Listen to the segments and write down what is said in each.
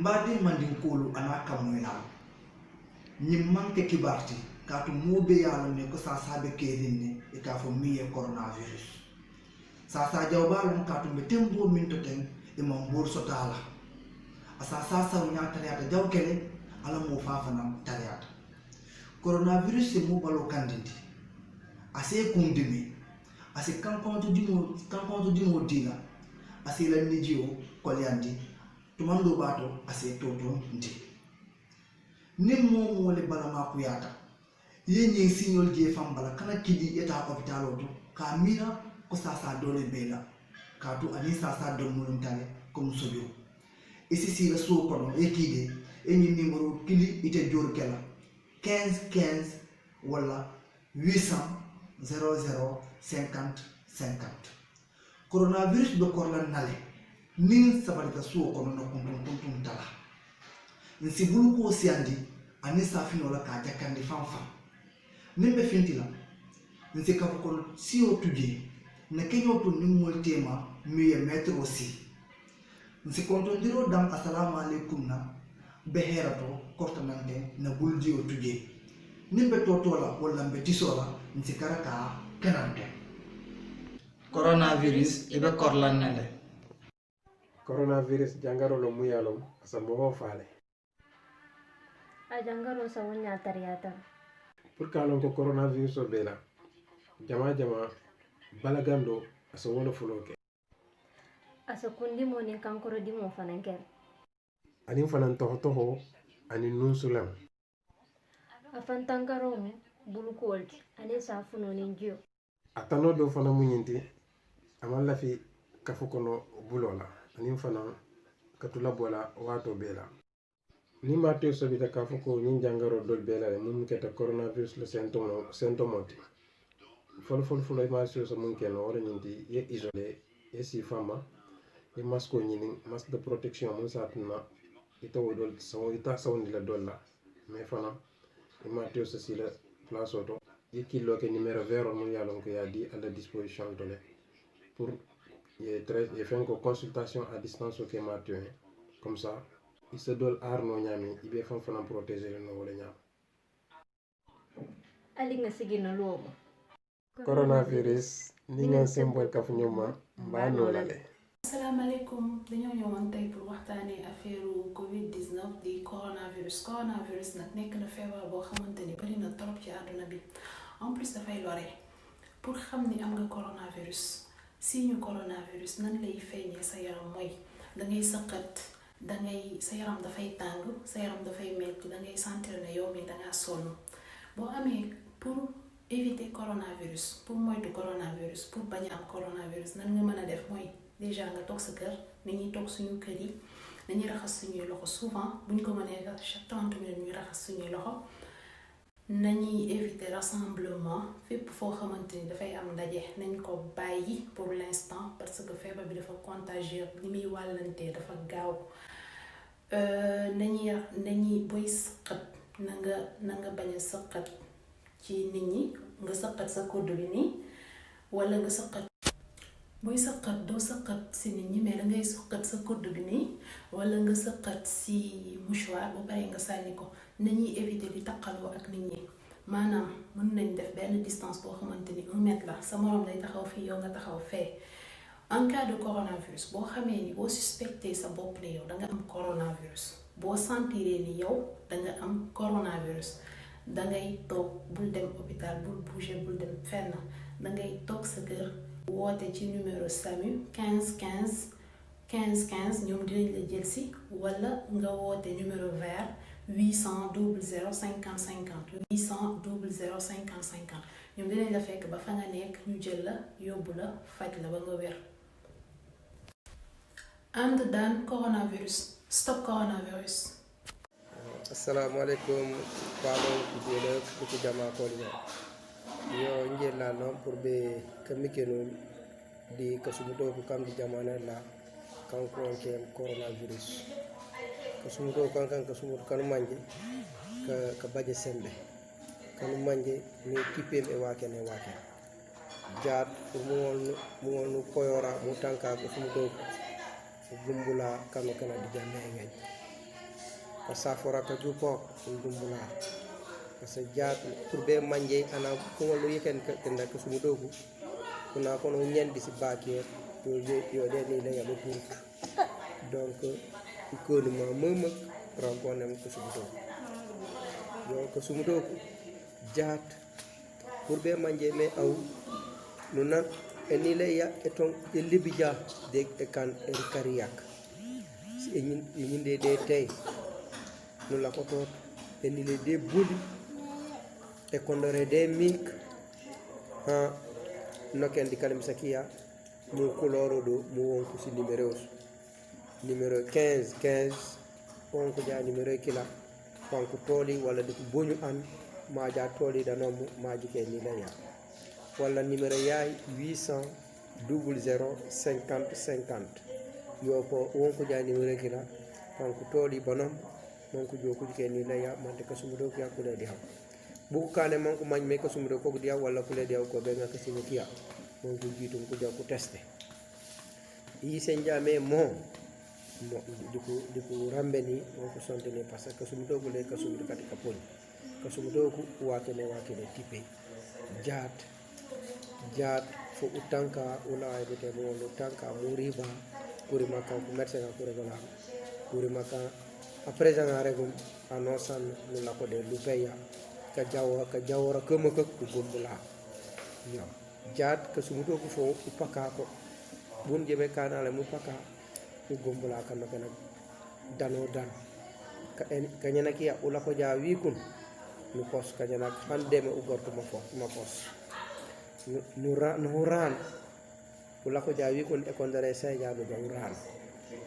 mbadi mandin kolu anaka moyla ni manke kibarti katu mobe yalo ne ko sa sabe kedinne e ka fo miye coronavirus sa jawbalon katu be tembo min to ten e mon bor sotala asa sa nya tariata jawkele ala mo fafanam tariata coronavirus se mo balo kandindi ase kundimi ase kankonto dimo dina ase la nijio kolyandi tumando bato ase toto ndi nim mo le bala ma kuyata yenye signal je fambala kana kidi eta hospital oto ka mira ko sa dole bela ka to ani sa do mulum tale comme sojo isi si la so kono ekide eni numéro kili ite jor kala 15 15 wala 800 00 50 50 coronavirus do korla nale nin sabalita suo kono no kuntum tala nsi bulu ko siandi ani safino la ka jakandi fanfam nimbe fintila nsi ka ko sio tuje na kenyo to nimol tema miye mettre aussi nsi kontondiro dam assalamu alaikum na beherato kortanante na bulji o tuje nimbe totola wala mbe tisola nsi karaka kenante coronavirus ibe korlannele coronavirus jangaro lo muyalom asa mo faale a jangaro sa wonya tariyata pour kalon ko coronavirus o bela jama balagando asa wona fuloke asa kundi mo ni kankoro di mo fananker anin fanan toho anin nunsulam afan tankaro mo buluku wolti ale sa funo ni jio atano do fana munyinti amalla fi kafukono bulola anin fanan katula bola wato bela ni matio sobita kafuko ni jangaro dol bela le mum keta coronavirus le symptomoti fol ma so mun keno wala nyinti ye isolé ye si fama ye masko nyini masque de protection mun satna ito wodol sawo ita sawndi la dolla mais fana ni matio so si la place auto ye kilo ke numéro vert mun yalon ko ya di à la disposition de pour ye fait une consultation à distance au matio comme ça il se donne arno nyami ibe fana protéger no wala nyam ali nga sigina lomo coronavirus ni nga symbole ka fu ñoma mba no la le Assalamu alaikum dañoo ñëwoon tey pour waxtaanee affaire Covid-19 di coronavirus nag nekk na feebar boo xamante ni bari na trop ci àdduna bi en plus dafay lore pour xam ni am nga coronavirus signe coronavirus nan lay feeñee sa yaram mooy dangay sëqat sa yaram dafay tàng sa yaram dafay metti dangay sentir ne yow mi dangaa sonn boo amee pour éviter coronavirus pour moytu coronavirus pour bañ a am coronavirus nan nga mën a def mooy déjà nga toog sa kër nañuy toog suñu kër yi nañuy raxas suñuy loxo souvent buñ ko mënee chaque 30 minutes ñuy raxas suñuy loxo nañuy éviter rassemblement fépp foo xamante ni dafay am ndaje nañ ko bàyyi pour l'instant parce que feebar bi dafa contagieux ni muy wàllantee dafa gaaw nañuy boy sëqat na nga bañ a sëqat ci nit ñi nga sëqat sa kudd bi nii wala nga sëqat booy sëqat doo sëqat si nit ñi mais dangay sëqat sa kudd bi nii wala nga sëqat si mouchoir ba pare nga sànni ko nañuy éviter di taqaloo ak nit ñi maanaam mën nañ def benn distance boo xamante ni 1 mètre la sa morom day taxaw fii yow nga taxaw fee en cas de coronavirus boo xamee ni boo suspecté sa bopp ne yow danga am coronavirus boo sentiree ni yow danga am coronavirus dangay toog bul dem hôpital bul bouger bul dem fenn dangay toog sa kër woote ci numéro SAMU 15 15 15 15 ñoom dinañ la jël si wala nga woote numéro vert 800 00 50 50 800 00 50 50 ñoom dinañ la fekk ba fa nga nekk ñu jël la yóbbu la faj la ba nga wér. ànd daan coronavirus stop coronavirus. Assalamualaikum pamon kujele kuku jama kolnya yo njela no pour be kamikeno di kasumuto ku kam di jamana la kan ko coronavirus kasumuto kan kasumuto kan manje ka baje sembe kan manje ni kipem e wakene jaat pour mu wonu koyora mu tanka kasumuto bumbula kanu kana di jamme ngay ka safora ka jupo dumbula parce que jaat pour be manje ana ko lu yeken ka tenda ko sumu dogu kuna kono ñendi si baake yo de ni la ya do pour donc ko ni ma mama rangonem ko sumu dogu yo ko sumu dogu jaat pour be manje me aw nu nan eni la ya eton e libija de e kan e kariyak si ñinde de tay nu la ko tot eni le de buli e kondore de mink ha noken di kalim sakia mu koloro do mu wonko si numéro 15 on ko ja numéro kila kanko toli wala de ko boñu an ma ja toli da nombu ma jike ni la ya wala numéro yaay 800 00 50 50 yo ko wonko ja numéro kila kanko toli banom mon ko joku jike ni la ya man de ko sumu do ko yakule di ham bu kaane man ko mañ me ko sumu do ko dia wala ko le dia ko be nga ko simu kiya mon ko jitu ko ja ko tester yi sen jame mo diku rambeni mon ko sontene parce que sumu do ko le ko sumu do kati kapon ko sumu do ko wakene tipe jaat fo utanka una ay bete mo utanka muriba kuri maka ko merce nga kuri gola kuri maka après nga regum anosan nu la ko de lupeya ka jawra ko maka ko gombula yo jaat ka sumuto ko fo upaka ko bun jebe kana le mu paka ko gombula kan kana dano dan ka nyana ki ya ula ko ja wi kun nu pos ka nyana hande me ugorto ma pos nuran ula ko ja wi kun e kondare say ja do ran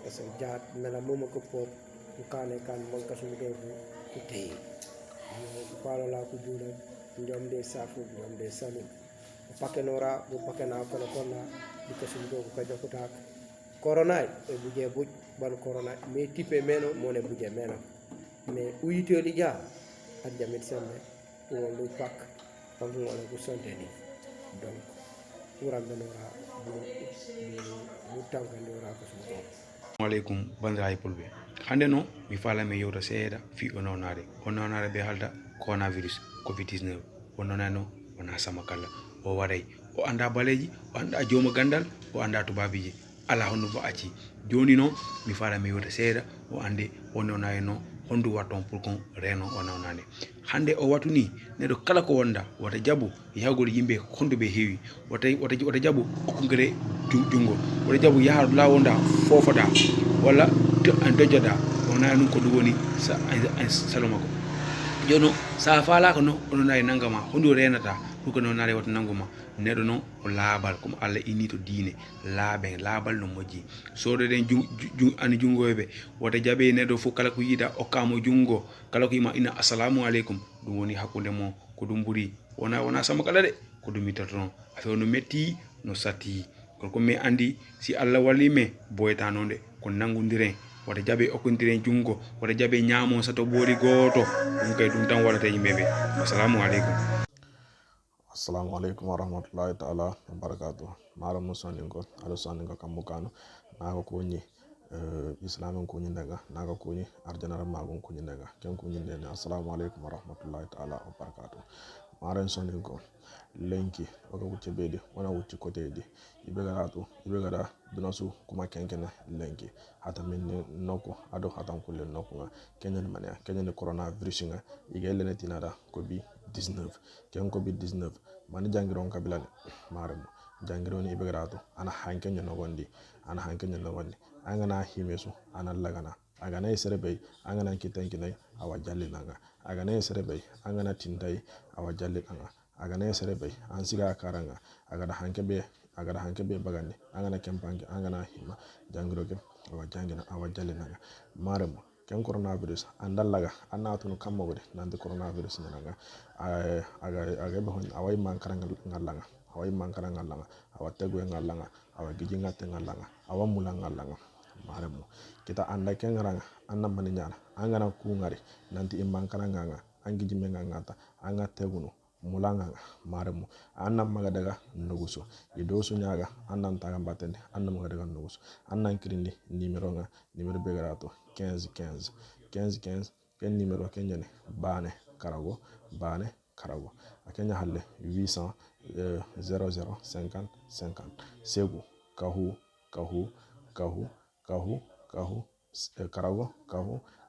parce que jaat mela momo ko po ko kane kan mon ka sumuto ko tey ko palo la ko jula ndom de safu ndom de sanu pakenora bu pakena ko na di ko sumuto ko joko tak corona e buje buj ban corona me tipe meno mo ne buje meno mais uyito li ja ak jamit sembe o lu pak am mo la ko sonte ni donc uram benora bu tankandora ko sumuto alaikum bandiraɓe pulɓe hande noon mi falami yewta seeɗa fi ononare ɓe halda coronavirus covid-19 ononare noon wona sama kala o waɗay o anda baleji o anda jooma gandal o anda tubabiji ala honno bo acci joni noon mi falami yewta seeɗa o ande ononare noon hondu watton pour qu'on reno ononade hande o watu ni neɗo kala ko wonda wata jaabu yahgol yimɓe honduɓe heewi wata jaabu okkugere jungo wata jaabu yaha lawonda fofoɗa walla dojjoɗa wona ɗum ko ɗum woni saloma ko joni sa falaka noon ononare nangama hondu renata pour que nonare wata nanguma neɗo noon o laabal comme Allah ini to diine laabal no moƴƴi sodoɗen ani jungoɓe wata jaaɓe neɗo fof kala ko yiita okkamo jungo kala ko yima ina assalamu aleykum ɗum woni hakkude mo ko ɗum ɓuuri wona sama kala de ko ɗum wittata noon affaire no metti no satti ko mi andi si Allah walli me boyta noon de ko nangodiren wata jaaɓe okkodiren jungo wata jaaɓe ñaamo sato ɓoori goto ɗum kay ɗum tan waɗata yimɓeɓe assalamu aleykum. Assalamu alaikum warahmatullahi ta'ala wabarakatuh. Mara musonin ko ado sonin ko kambukano naga kunyi islamin kunyi daga naga kunyi arjanara magun kunyi daga ken kunyi ne assalamu alaikum warahmatullahi ta'ala wabarakatuh. Mara sonin ko lenki waka wuce bedi wana wuce kote di ibegara dunasu kuma kenkene lenki hata min noko ado hatan kulle noko nga kenyan mania kenyan coronavirus nga igele tinada COVID-19 ken COVID-19 mani jangiron kabilane maremo jangironi ibegarato ana hankenya nogondi angana himesu ana lagana agana serebe angana kitenkinai awa jallinanga agana serebe angana tindai awa jallinanga agana serebe ansiga karanga agada hankebe bagandi angana kempange angana hima jangiroke awa jallinanga maremo ken coronavirus andallaga annatunu kammogode nande coronavirus nanga aga be hon awai mankara ngallanga awa tegwe ngallanga awa giji ngatte ngallanga awa mula ngallanga maremo kita anda ken ngaranga anna maninyana angana ku ngari nanti imankara nganga angiji menga ngata anga tegunu mulanga maremo anna magadaga nuguso idosu nyaga anna ntaga batende anna magadaga nuguso anna kirindi numero begarato 15 15 15 ken numéro ken jani bane karago akenya halle 800 00 50 50 segu kahu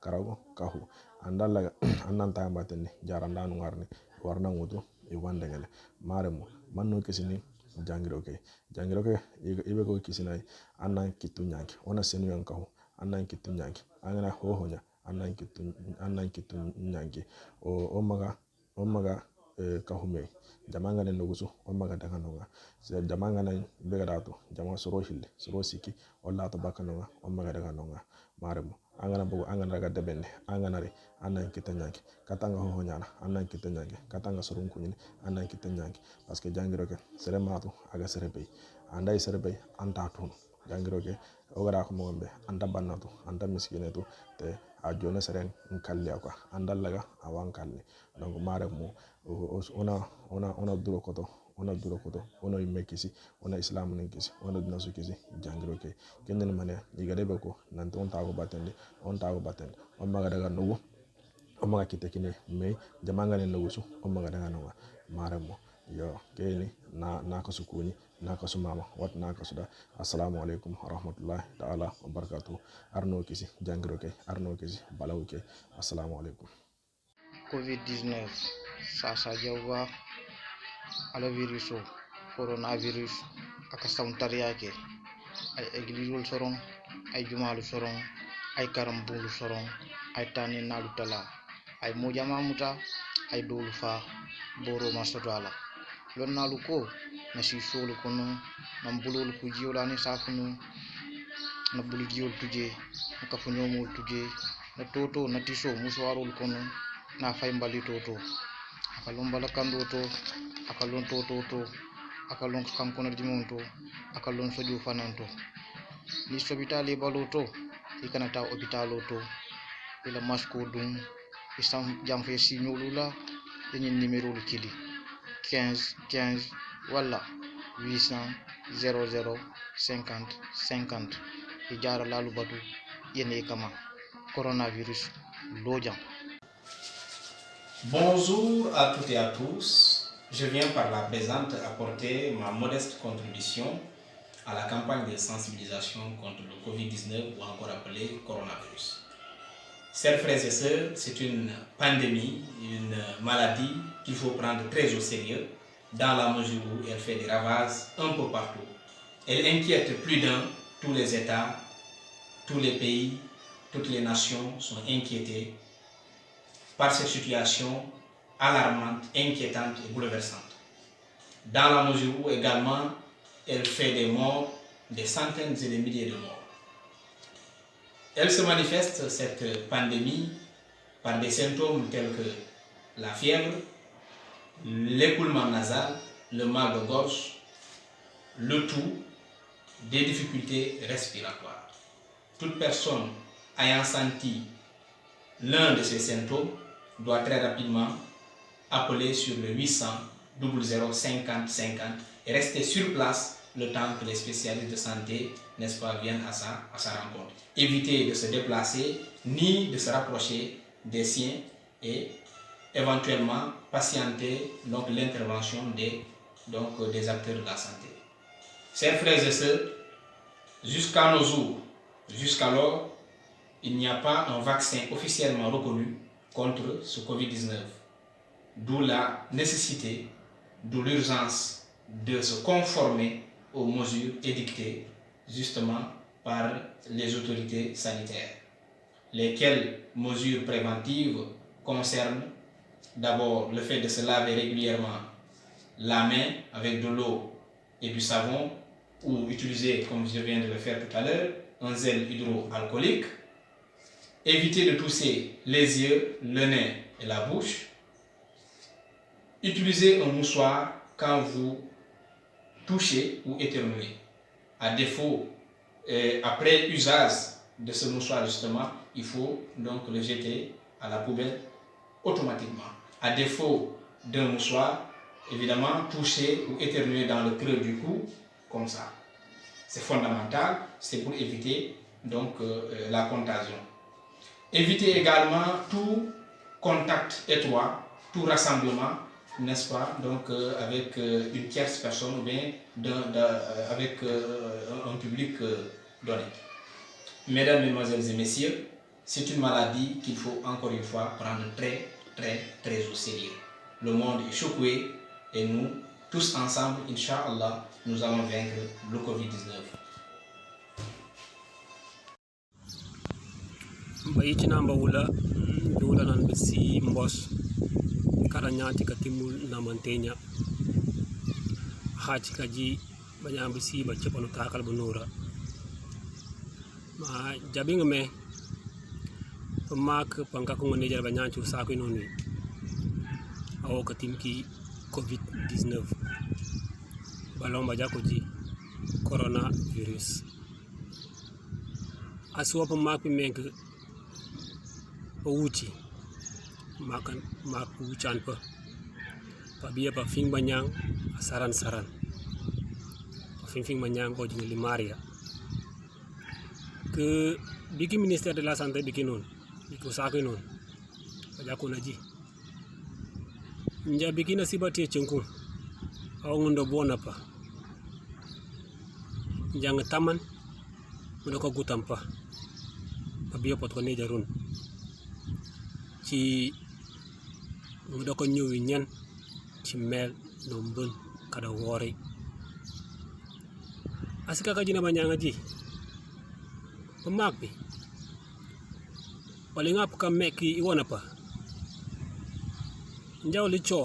karago andalla annan tamba tenni jaranda nu ngarni warna ngutu e wandengele maremu manno kesini jangiro ke ibe ko kisinai annan kitu nyanki ona senu yankahu annan kitu nyanki angana hohonya annan kitu nyanki o maga kahume jamanga nen nugusu o maga daga nonga se jamanga nan bega dato jama soro hille soro siki walla to bakanonga o maga daga nonga maremu angana bogo angana daga debende angana re annan kitu nyanki katanga hohonyana annan kitu nyanki katanga sorun kunyini annan kitu nyanki parce que jangiro ke sere matu aga sere bay andai sere bay anta tun jangiro ke o gara ko mombe anta bannatu anta miskinetu te a jona seren kalli akwa andallaga awan kalli donc maremu ona duro koto ona yimekisi ona islamu ninkisi ona dinasu kisi jangiro ke kenden mane igade beko nanti on tago batende on maga daga nugu on maga kitekine me jamanga ne nugusu on maga daga nuga maremo yo keni na ko sukuni na ko sumama wat na ko suda assalamu alaikum warahmatullahi ta'ala wabarakatuh arno kisi jangiro ke arno kisi balawu ke assalamu alaikum. COVID-19 sasa jawba ala virus o coronavirus aka samtariya ke ay eglisol soron ay jumalu soron ay karambulu soron ay tani nalu tala ay mojama muta ay dolu fa boro masotala lon nalu ko na si solo kono nam bulol ku jiwlani safunu na bulu jiwol tuje na kafunyo tuje na toto na tiso muswarol kono na fay mbali toto akalon bala kando to akalon toto to akalon kankono dimonto akalon soju fananto ni sobitali baloto ikanata hopitalo to ila masko dum isam jamfe signolula ni numéro le kili 15 15 wala 800 00 50 50 e jara lalu batu yene kama coronavirus lojam. Bonjour à toutes et à tous. Je viens par la présente apporter ma modeste contribution à la campagne de sensibilisation contre le Covid-19 ou encore appelé coronavirus. Chers frères et sœurs, c'est une pandémie, une maladie qu'il faut prendre très au sérieux dans la mesure où elle fait des ravages un peu partout. Elle inquiète plus d'un, tous les États, tous les pays, toutes les nations sont inquiétés par cette situation alarmante, inquiétante et bouleversante. Dans la mesure où également elle fait des morts, des centaines et des milliers de morts. Elle se manifeste, cette pandémie, par des symptômes tels que la fièvre, l'écoulement nasal, le mal de gorge, le tout des difficultés respiratoires. Toute personne ayant senti l'un de ces symptômes doit très rapidement appeler sur le 800 00 50 50 et rester sur place le temps que les spécialistes de santé, n'est-ce pas, viennent à sa rencontre. Éviter de se déplacer ni de se rapprocher des siens et éventuellement patienter donc l'intervention des acteurs de la santé. Chers frères et sœurs, jusqu'à nos jours, jusqu'alors, il n'y a pas un vaccin officiellement reconnu contre ce Covid-19. D'où la nécessité, d'où l'urgence de se conformer aux mesures édictées justement par les autorités sanitaires. Lesquelles mesures préventives concernent d'abord le fait de se laver régulièrement la main avec de l'eau et du savon ou utiliser, comme je viens de le faire tout à l'heure, un gel hydroalcoolique. Éviter de tousser les yeux, le nez et la bouche. Utilisez un mouchoir quand vous touchez ou éternuez. À défaut, après usage de ce mouchoir justement, il faut donc le jeter à la poubelle automatiquement. À défaut d'un mouchoir, évidemment, toucher ou éternuer dans le creux du cou, comme ça. C'est fondamental, c'est pour éviter donc la contagion. Éviter également tout contact étroit, tout rassemblement, n'est-ce pas, donc avec une tierce personne ou bien avec un public donné. Mesdames, Mesdemoiselles et Messieurs, c'est une maladie qu'il faut encore une fois prendre très, très, très au sérieux. Le monde est secoué et nous, tous ensemble, Inch'Allah, nous allons vaincre le Covid-19. Bayicina mbawula dula nan bisi mbos kada nyati katimul na mantenya hachi kaji banya bisi ba cepanu takal bunura ma jabing me mak pangka ko ngene jar banya ci sa ko nonu awo katim ki Covid-19 balon ba jako ji coronavirus aswa pa mak menk wuci makan mak wucan pa biya pa fing banyang saran fing banyang ko jing limaria ke biki ministère de la santé biki non biko sako non bajako naji nja biki na sibati chenku aw ngondo bona pa jang taman mo ko gutam pa biya pot ko ne jarun ci mu dako ñëwi ñan ci mel no mbën kada wori asika ka jina banyanga ji pemak bi wali ngap ka meki iwana pa njaw li cho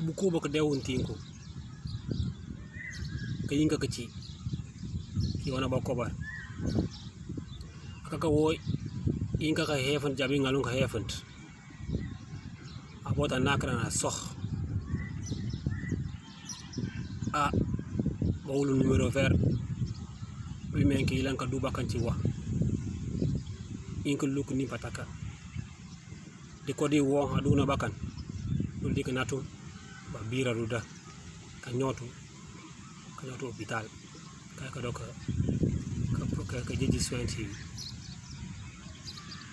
buku ba ka dewun tinko ka yinga ka ci ki wana ba kobar aka ka woy inka ka hefant jabi ngalung ka hefant abota nakra na sox a bawulu numéro vert bi menki lan ka duba kan ci wa inka luk ni pataka di ko di wo aduna bakan dul dik natu ba bira ruda ka nyotu hospital ka doka ka jeji soin ci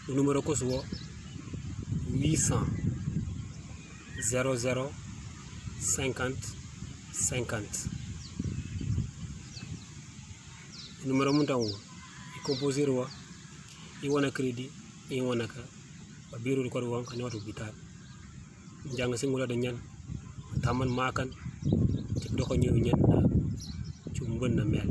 le numéro ko suwo 800 00 50 50 numéro mun taw i composer wa i wana crédit i wana ka ba biru ko won ka nyoto bital jang singula de ñan taman makan ci do ko ñew ñen ci mbon na mel